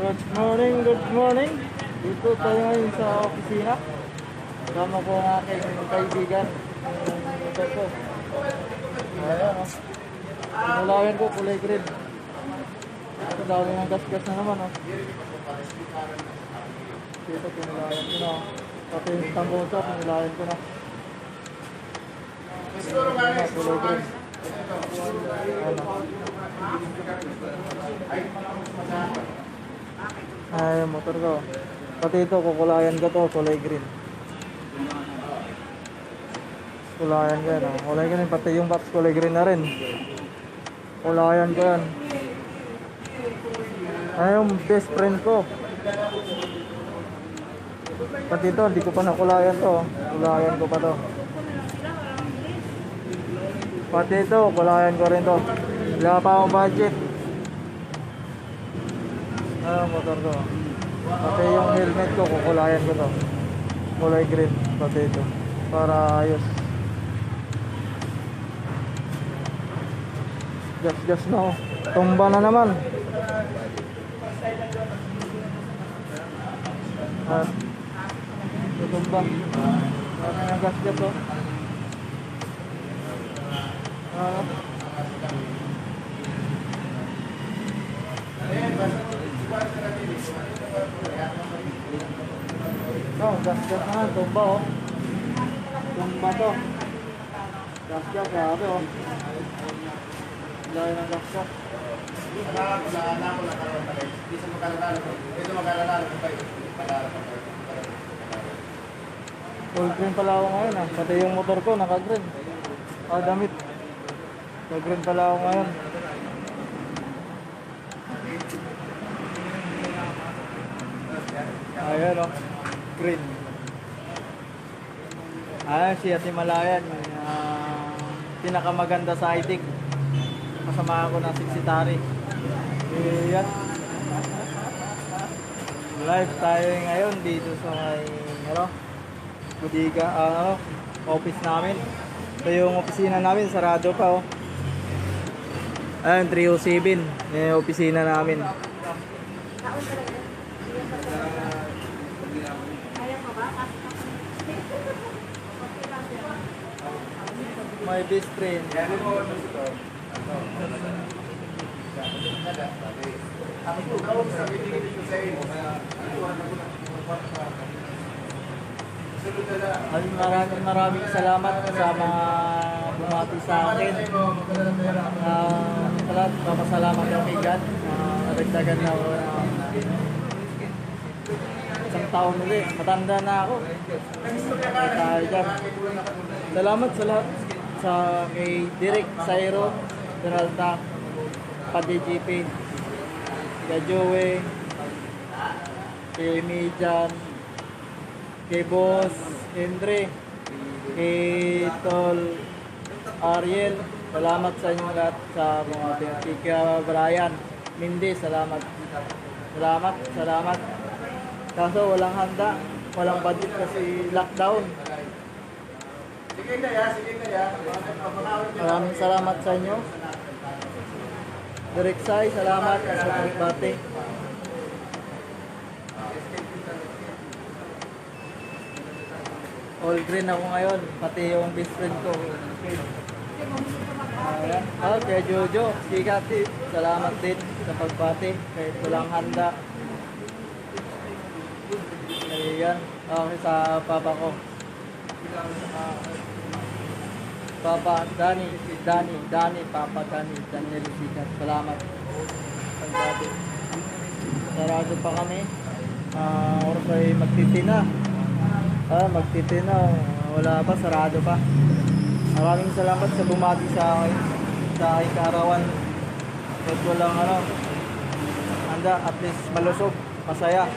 Good morning, good morning. Dito tayo ngayon sa opisina. Kasama ko ang aking kaibigan. Yung motor ko. Ayan o. Pinulayan ko, kulay green. Ito dami ng gas-gas na naman o. Dito pinulayan ko na o. Pati yung tambosa, pinulayan ko na. Ayan, kulay green. Ayan o. Ay, yung motor ko. Pati ito, kukulayan ko to, kulay green. Kulayan ko yan, oh. Kulay green, pati yung box kulay green na rin. Kulayan ko yan. Ay, yung best friend ko. Pati ito, hindi ko pa nakulayan to. Kulayan ko pa to. Pati ito, kulayan ko rin to. Wala pa akong budget. Motor ko. Pati yung helmet ko, kukulayan ko to. Kulay green, pati ito. Para ayos. Gas-gas na oh. Tumba na naman. Tumba. Ano yung gas-gas oh. Gas-gas na, tumba oh. Tumba to. Gas-gas, grabe oh. Dahil ng gas-gas. Full green pala ako ngayon ah. Pati yung motor ko naka-green. Damit. Naka-green pala ako ngayon. Ayan oh. Green. Ayan si Ate Malayan. Pinakamaganda sa ITIC. Kasama ako ng Siksitari. Ayan. Live tayo ngayon dito sa may budiga, office namin. Ito yung opisina namin, sarado pa oh. Ayan, 307 yung opisina namin. My best friend. Maraming salamat sa mga bumati sa akin. Papasalamat ako kay God. Nagdagan na ako isang taon ulit. Matanda na ako. Salamat sa lahat. Sa kay Direk Sairo, Peralta, Padi GP, kay Joey, kay Mijan, kay Boss Henry, kay Tol Ariel. Salamat sa inyo lahat sa mga kay Brian, Mindy, salamat. Salamat. Kaso walang handa, walang budget kasi lockdown. Maraming salamat sa inyo. Direk Sai, salamat sa pagbati. All green ako ngayon, pati yung best friend ko. Ayan. Kay Jojo, Kikati, salamat din sa pagbati. Kahit walang handa. Ayan. Okay, sa papa ko. Papa Dani, Papa Dani, Daniel Sikat. Salamat. Pagdating. Sarado pa kami. Oras ay magtitina. Magtitina. Wala pa, sarado pa. Maraming salamat sa bumati sa akin. Sa aking kaarawan. Kahit walang handa, at least malusog, masaya.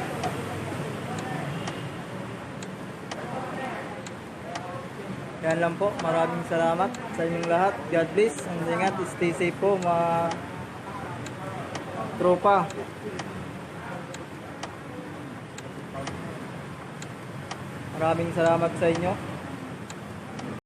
Yan lang po. Maraming salamat sa inyong lahat. God bless. And ingat. Stay safe po mga tropa. Maraming salamat sa inyo.